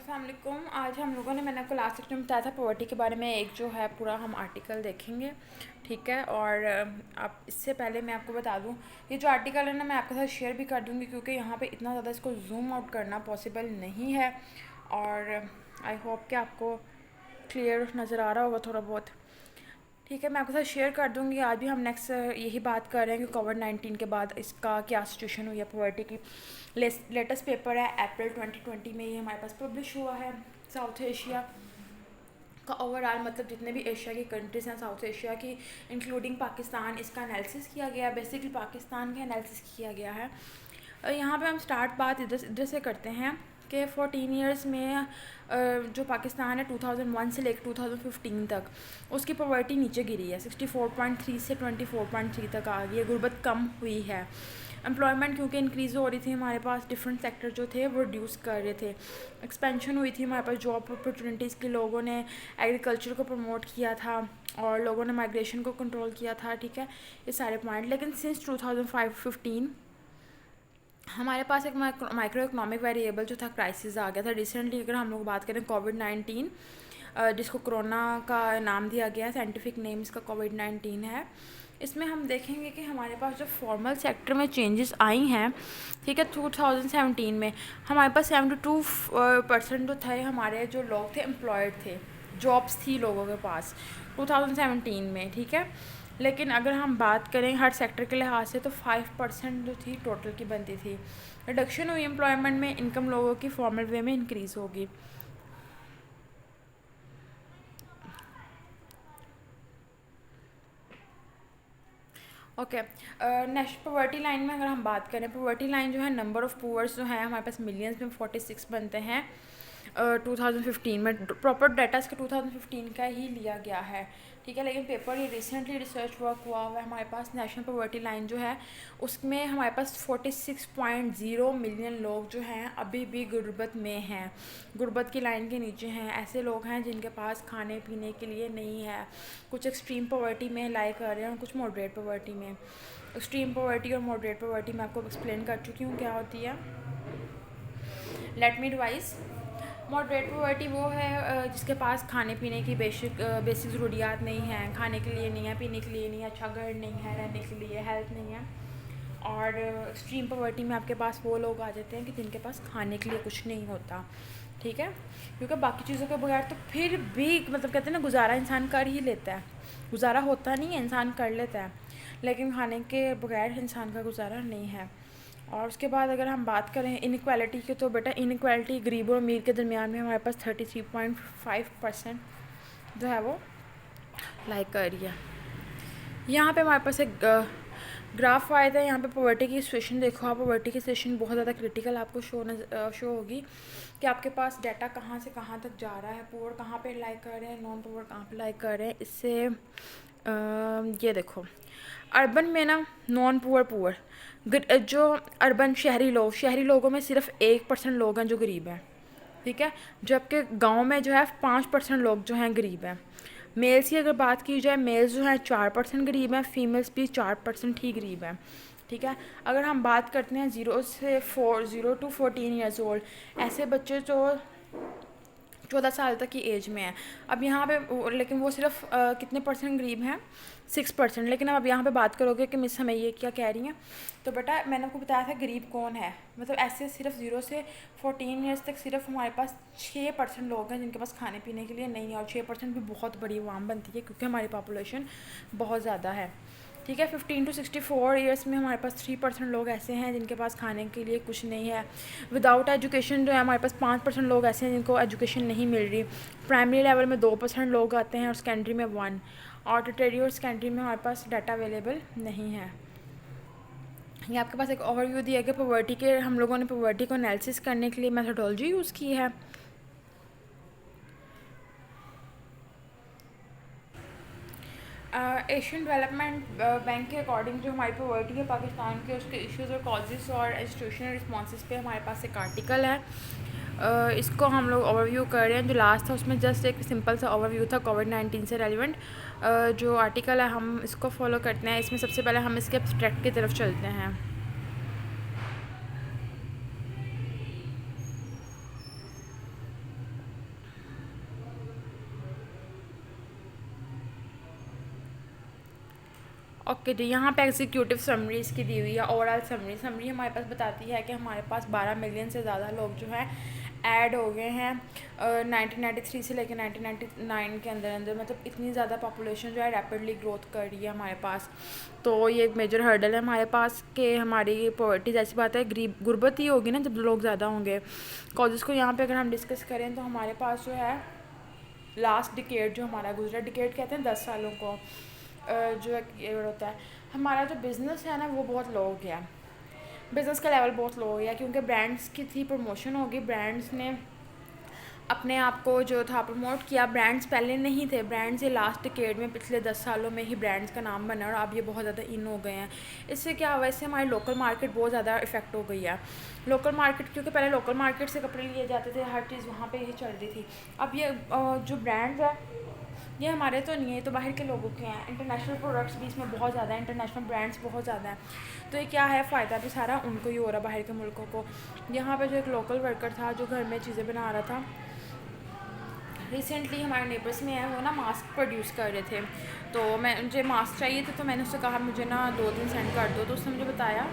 अस्सलाम वालेकुम। आज हम लोगों ने, मैंने आपको लास्ट सेक्शन में बताया था पॉवर्टी के बारे में, एक जो है पूरा हम आर्टिकल देखेंगे, ठीक है। और आप इससे पहले मैं आपको बता दूं, ये जो आर्टिकल है ना, मैं आपके साथ शेयर भी कर दूंगी क्योंकि यहाँ पे इतना ज़्यादा इसको जूम आउट करना पॉसिबल नहीं है। और आई होप कि आपको क्लियर नज़र आ रहा होगा थोड़ा बहुत, ठीक है। मैं आपके साथ शेयर कर दूंगी। आज भी हम नेक्स्ट यही बात कर रहे हैं कि कोविड-19 के बाद इसका क्या सिचुएशन हुई है पॉवर्टी की। लेटेस्ट पेपर है अप्रैल 2020 में, ये हमारे पास पब्लिश हुआ है। साउथ एशिया का ओवरऑल, मतलब जितने भी एशिया की कंट्रीज़ हैं साउथ एशिया की, इंक्लूडिंग पाकिस्तान, इसका एनालिसिस किया गया है। बेसिकली पाकिस्तान का एनालिसिस किया गया है। यहाँ पे हम स्टार्ट बात इधर से करते हैं कि 14 ईयर्स में जो पाकिस्तान है 2001 से लेकर 2015 तक, उसकी पॉवर्टी नीचे गिरी है। 64.3 से 24.3 तक आ गई है। गुर्बत कम हुई है। एम्प्लॉयमेंट क्योंकि इंक्रीज़ हो रही थी, हमारे पास डिफरेंट सेक्टर जो थे वो रिड्यूस कर रहे थे। एक्सपेंशन हुई थी हमारे पास जॉब अपॉर्चुनिटीज़ की। लोगों ने एग्रीकल्चर को प्रमोट किया था और लोगों ने माइग्रेशन को कंट्रोल किया था, ठीक है, ये सारे पॉइंट। लेकिन सिंस 2015 हमारे पास एक माइक्रो इकोनॉमिक वेरिएबल जो था क्राइसिस आ गया था। रिसेंटली अगर हम लोग बात करें कोविड-19, जिसको कोरोना का नाम दिया गया है, साइंटिफिक नेम इसका कोविड-19 है, इसमें हम देखेंगे कि हमारे पास जो फॉर्मल सेक्टर में चेंजेस आई हैं, ठीक है। 2017 में हमारे पास 72% जो थे हमारे जो लोग थे एम्प्लॉयड थे, जॉब्स थी लोगों के पास 2017 में, ठीक है। लेकिन अगर हम बात करें हर सेक्टर के लिहाज से तो 5% जो थी टोटल की बनती थी। रिडक्शन हुई एम्प्लॉयमेंट में, इनकम लोगों की फॉर्मल वे में इंक्रीज़ होगी। ओके, नेक्स्ट पॉवर्टी लाइन में अगर हम बात करें, पॉवर्टी लाइन जो है, नंबर ऑफ़ पुअर्स जो है हमारे पास मिलियंस में 46 बनते हैं 2015 में। प्रॉपर डाटा इसका 2015 का ही लिया गया है, ठीक है। लेकिन पेपर ये रिसेंटली रिसर्च वर्क हुआ है हमारे पास। नेशनल पॉवर्टी लाइन जो है उसमें हमारे पास 46.0 मिलियन लोग जो हैं अभी भी गुर्बत में हैं, गुर्बत की लाइन के नीचे हैं। ऐसे लोग हैं जिनके पास खाने पीने के लिए नहीं है। कुछ एक्सट्रीम पॉवर्टी में लाई कर रहे हैं और कुछ मॉडरेट पॉवर्टी में। एक्सट्रीम पॉवर्टी और मॉडरेट पॉवर्टी मैं आपको एक्सप्लेन कर चुकी हूँ क्या होती है। Let me revise. Moderate poverty वो है जिसके पास खाने पीने की बेसिक ज़रूरियात नहीं है, खाने के लिए नहीं है, पीने के लिए नहीं है, अच्छा घर नहीं है रहने के लिए, हेल्थ नहीं है। और एक्सट्रीम पॉवर्टी में आपके पास वो लोग आ जाते हैं कि जिनके पास खाने के लिए कुछ नहीं होता, ठीक है। क्योंकि बाकी चीज़ों के बगैर तो फिर भी, मतलब कहते हैं ना, गुजारा इंसान कर ही लेता है। गुजारा होता नहीं है, इंसान कर लेता है, लेकिन खाने के बगैर इंसान का गुजारा नहीं है। और उसके बाद अगर हम बात करें इनइक्वालिटी की, तो बेटा इनइक्वालिटी गरीब और अमीर के दरमियान में हमारे पास 33.5% जो है वो लाइक कर रही है। यहाँ पे हमारे पास एक ग्राफ आया था। यहाँ पे पॉवर्टी की सिचुएशन देखो आप। पॉवर्टी की सिचुएशन बहुत ज़्यादा क्रिटिकल आपको शो होगी कि आपके पास डाटा कहाँ से कहाँ तक जा रहा है, पुअर कहाँ पे लाइक कर रहे हैं, नॉन पुअर कहाँ पे लाइक कर रहे हैं। इससे ये देखो, अर्बन में ना नॉन पुअर पुअर, जो अर्बन शहरी लोगों में सिर्फ 1% लोग हैं जो गरीब हैं, ठीक है। जबकि गांव में जो है 5% लोग जो हैं गरीब हैं। मेल्स की अगर बात की जाए, मेल्स जो हैं 4% गरीब हैं, फीमेल्स भी 4% ही गरीब हैं, ठीक है। अगर हम बात करते हैं 0 to 14 ईयर्स ओल्ड, ऐसे बच्चे जो 14 साल तक की एज में है। अब यहाँ पे लेकिन वो सिर्फ कितने परसेंट गरीब हैं, 6%। लेकिन अब यहाँ पे बात करोगे कि मिस हमें ये क्या कह रही हैं, तो बेटा मैंने आपको बताया था गरीब कौन है। मतलब ऐसे सिर्फ 0 से 14 ईयर्स तक सिर्फ हमारे पास 6% लोग हैं जिनके पास खाने पीने के लिए नहीं है। और 6% भी बहुत बड़ी अवाम बनती है क्योंकि हमारी पॉपुलेशन बहुत ज़्यादा है, ठीक है। 15 to 64 ईयर्स में हमारे पास 3% लोग ऐसे हैं जिनके पास खाने के लिए कुछ नहीं है। विदाउट एजुकेशन जो है हमारे पास 5% लोग ऐसे हैं जिनको एजुकेशन नहीं मिल रही। प्राइमरी लेवल में 2% लोग आते हैं और सेकेंडरी में 1, और टर्टियरी और सेकेंडरी में हमारे पास डाटा अवेलेबल नहीं है। ये आपके पास एक ओवरव्यू दिया गया पॉवर्टी के। हम लोगों ने पॉवर्टी को एनालिसिस करने के लिए मेथोडोलॉजी यूज़ की है। एशियन डेवलपमेंट बैंक के अकॉर्डिंग जो हमारी पॉवर्टी है पाकिस्तान के, उसके इश्यूज़ और कॉजेज़ और इंस्टीट्यूशनल रिस्पॉन्सेज पे हमारे पास एक आर्टिकल है। इसको हम लोग ओवरव्यू कर रहे हैं। जो लास्ट था उसमें जस्ट एक सिंपल सा ओवरव्यू था कोविड-19 से रेलिवेंट। जो आर्टिकल है हम इसको फॉलो करते हैं। इसमें सबसे पहले हम इसके एब्स्ट्रैक्ट की तरफ चलते हैं। ओके जी, यहाँ पे एग्जीक्यूटिव समरी इसकी दी हुई है। ओवरऑल समरी हमारे पास बताती है कि हमारे पास 12 मिलियन से ज़्यादा लोग जो हैं ऐड हो गए हैं 1993 से लेकर 1999 के अंदर अंदर, मतलब इतनी ज़्यादा पॉपुलेशन जो है रैपिडली ग्रोथ कर रही है हमारे पास। तो ये एक मेजर हर्डल है हमारे पास कि हमारी पॉवर्टी, जैसी बात है गरीब गुर्बत ही होगी ना जब लोग ज़्यादा होंगे। कॉजेज़ को यहाँ पे अगर हम डिस्कस करें तो हमारे पास जो है लास्ट डिकेड जो हमारा गुजरा, डिकेड कहते हैं 10 सालों को, जो ये होता है हमारा जो बिज़नेस है ना वो बहुत लो हो गया। बिज़नेस का लेवल बहुत लो हो गया क्योंकि ब्रांड्स की थी प्रमोशन होगी, ब्रांड्स ने अपने आप को जो था प्रमोट किया। ब्रांड्स पहले नहीं थे, ब्रांड्स ये लास्ट डिकेड में पिछले 10 सालों में ही ब्रांड्स का नाम बना और अब ये बहुत ज़्यादा इन हो गए हैं। इससे क्या हुआ, इससे हमारी लोकल मार्केट बहुत ज़्यादा इफेक्ट हो गई है। लोकल मार्केट, क्योंकि पहले लोकल मार्केट से कपड़े लिए जाते थे, हर चीज़ वहाँ पे ही चल रही थी। अब ये जो ब्रांड्स है ये हमारे तो नहीं है, तो बाहर के लोगों के हैं। इंटरनेशनल प्रोडक्ट्स भी इसमें बहुत ज़्यादा है, इंटरनेशनल ब्रांड्स बहुत ज़्यादा हैं। तो ये क्या है, फ़ायदा भी सारा उनको ही हो रहा है, बाहर के मुल्कों को। यहाँ पे जो एक लोकल वर्कर था जो घर में चीज़ें बना रहा था, रिसेंटली हमारे नेबर्स में है, वो ना मास्क प्रोड्यूस कर रहे थे। तो मुझे मास्क चाहिए थे, तो मैंने उससे कहा मुझे ना 2 दिन सेंड कर दो। तो उसने मुझे बताया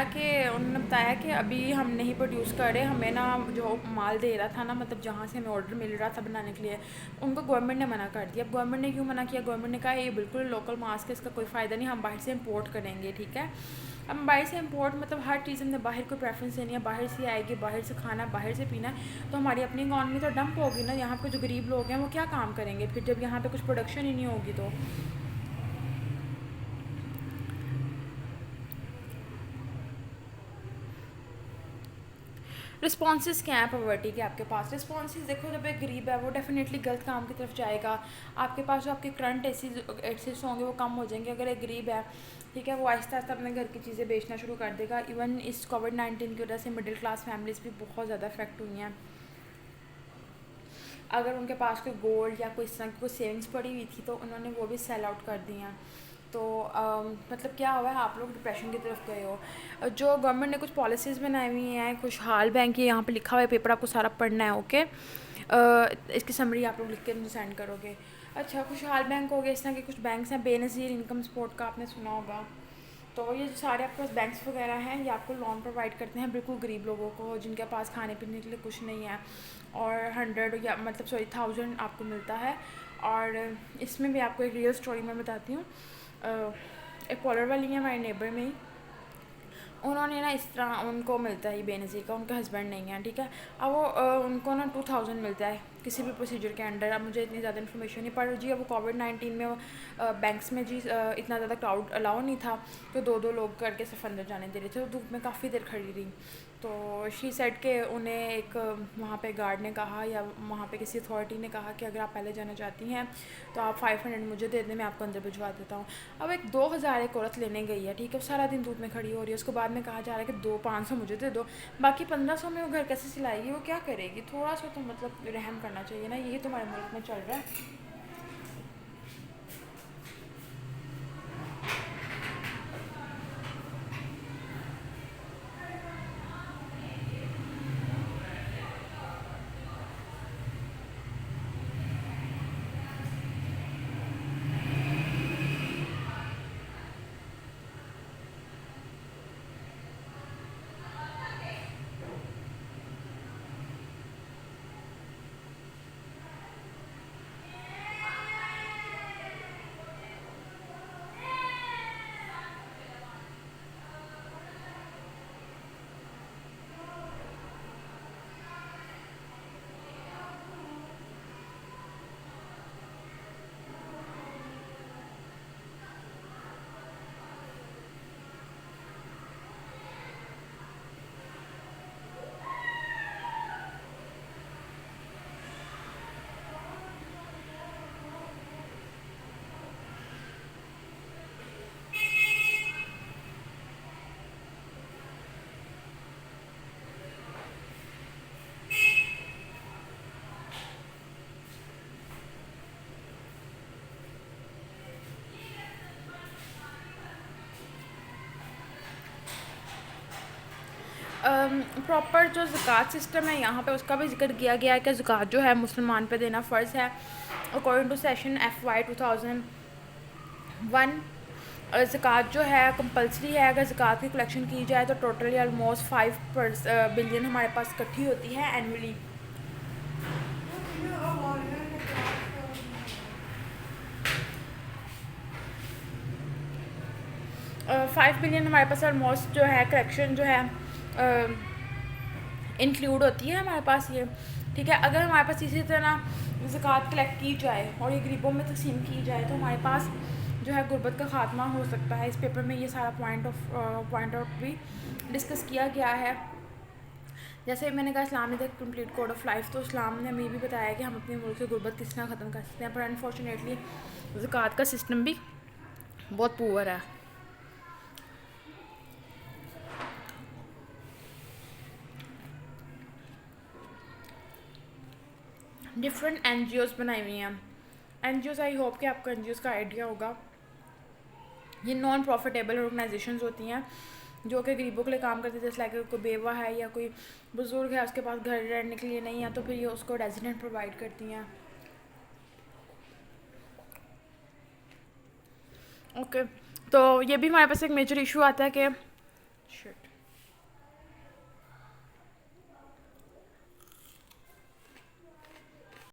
कि उन्होंने बताया कि अभी हम नहीं प्रोड्यूस कर रहे, हमें ना जो माल दे रहा था ना, मतलब जहाँ से हमें ऑर्डर मिल रहा था बनाने के लिए, उनको गवर्नमेंट ने मना कर दिया। अब गवर्नमेंट ने क्यों मना किया, गवर्नमेंट ने कहा ये बिल्कुल लोकल मास्क है, इसका कोई फ़ायदा नहीं, हम बाहर से इम्पोर्ट करेंगे। ठीक है, अब बाहर से इम्पोर्ट मतलब हर चीज़ हमने बाहर को प्रेफरेंस देनी है, बाहर से आएगी, बाहर से खाना, बाहर से पीना, तो हमारी अपनी इकॉनमी तो डंप होगी ना। यहाँ पे जो गरीब लोग हैं वो क्या काम करेंगे फिर, जब यहाँ पे कुछ प्रोडक्शन ही नहीं होगी। तो रिस्पॉन्सेज क्या है पॉवर्टी के आपके पास? रिस्पॉन्सेज देखो, जब एक गरीब है वो डेफिनेटली गलत काम की तरफ जाएगा। आपके पास जो आपके करंट एसेट्स होंगे वो कम हो जाएंगे। अगर एक गरीब है, ठीक है, वो आहिस्ता आहिस्ता अपने घर की चीज़ें बेचना शुरू कर देगा। इवन इस कोविड-19 की वजह से मिडिल क्लास फैमिलीज़ भी बहुत ज़्यादा अफेक्ट हुई हैं। अगर उनके पास कोई गोल्ड या कोई इस तरह की कोई सेविंग्स पड़ी हुई थी तो उन्होंने वो भी सेल आउट कर दी हैं। तो मतलब क्या हुआ है, आप लोग डिप्रेशन की तरफ गए हो। जो गवर्नमेंट ने कुछ पॉलिसीज़ बनाई हुई हैं, खुशहाल बैंक, ये यहाँ पे लिखा हुआ है, पेपर आपको सारा पढ़ना है। ओके, इसकी समरी आप लोग लिख के मुझे सेंड करोगे। अच्छा, खुशहाल बैंक हो गया, इस तरह के कुछ बैंक्स हैं। बेनज़ीर इनकम सपोर्ट का आपने सुना होगा। तो ये जो सारे आपके पास बैंक्स वगैरह हैं, ये आपको लोन प्रोवाइड करते हैं बिल्कुल गरीब लोगों को जिनके पास खाने पीने के लिए कुछ नहीं है। और 100 या मतलब 1000 आपको मिलता है। और इसमें भी आपको एक रियल स्टोरी मैं बताती हूँ। एक पॉलर वाली है हमारे नेबर में ही, उन्होंने ना इस तरह उनको मिलता है ये बेनज़ीर का, उनका हस्बैंड नहीं है। ठीक है, अब वो उनको ना 2000 मिलता है किसी भी प्रोसीजर के अंडर। अब मुझे इतनी ज़्यादा इन्फॉर्मेशन नहीं पड़ जी। अब वो कोविड-19 में बैंक्स में जी इतना ज़्यादा क्राउड अलाउ नहीं था, तो 2-2 लोग करके सिर्फ अंदर जाने दे रहे थे। तो धूप में काफ़ी देर खड़ी रही। तो शी सेड के उन्हें एक वहाँ पे गार्ड ने कहा या वहाँ पे किसी अथॉरिटी ने कहा कि अगर आप पहले जाना चाहती हैं तो आप 500 मुझे दे दें, मैं आपको अंदर भिजवा देता हूँ। अब एक 2000 एक औरत लेने गई है, ठीक है, वो सारा दिन धूप में खड़ी हो रही है। उसको बाद में कहा जा रहा है कि 500 मुझे दे दो, बाकी 1500 में वो घर कैसे सिलाएगी, वो क्या करेगी? थोड़ा सा तो मतलब रहम करना चाहिए ना, यही तो हमारे मुल्क में चल रहा है। प्रॉपर जो ज़कात सिस्टम है यहाँ पे उसका भी जिक्र किया गया है कि ज़कात जो है मुसलमान पे देना फ़र्ज़ है अकॉर्डिंग टू सेशन FY 2001। ज़कात जो है कंपलसरी है। अगर ज़कात की कलेक्शन की जाए तो टोटली ऑलमोस्ट 5 बिलियन हमारे पास इकट्ठी होती है एनुअली। 5 बिलियन हमारे पास ऑलमोस्ट जो है कलेक्शन जो है इंक्लूड होती है हमारे पास ये, ठीक है। अगर हमारे पास इसी तरह ज़कात कलेक्ट की जाए और ये गरीबों में तकसीम की जाए तो हमारे पास जो है गुर्बत का ख़ात्मा हो सकता है। इस पेपर में ये सारा पॉइंट आउट भी डिस्कस किया गया है। जैसे मैंने कहा Islam is the complete code of life, तो इस्लाम ने हमें भी बताया कि हम अपने मुल्क से गुर्बत किस तरह ख़त्म कर सकते हैं, पर अनफॉर्चुनेटली ज़कात का सिस्टम भी बहुत पुअर है। डिफरेंट NGOs बनाई हुई हैं। NGOs आई होप कि आपको NGOs का आइडिया होगा। ये नॉन प्रॉफिटेबल ऑर्गेनाइजेशंस होती हैं जो कि गरीबों के लिए काम करती है। जैसे लाइक कोई बेवा है या कोई बुज़ुर्ग है, उसके पास घर रहने के लिए नहीं है, तो फिर ये उसको रेजिडेंट प्रोवाइड करती हैं। ओके, तो ये भी हमारे पास एक मेजर इशू आता है कि शिट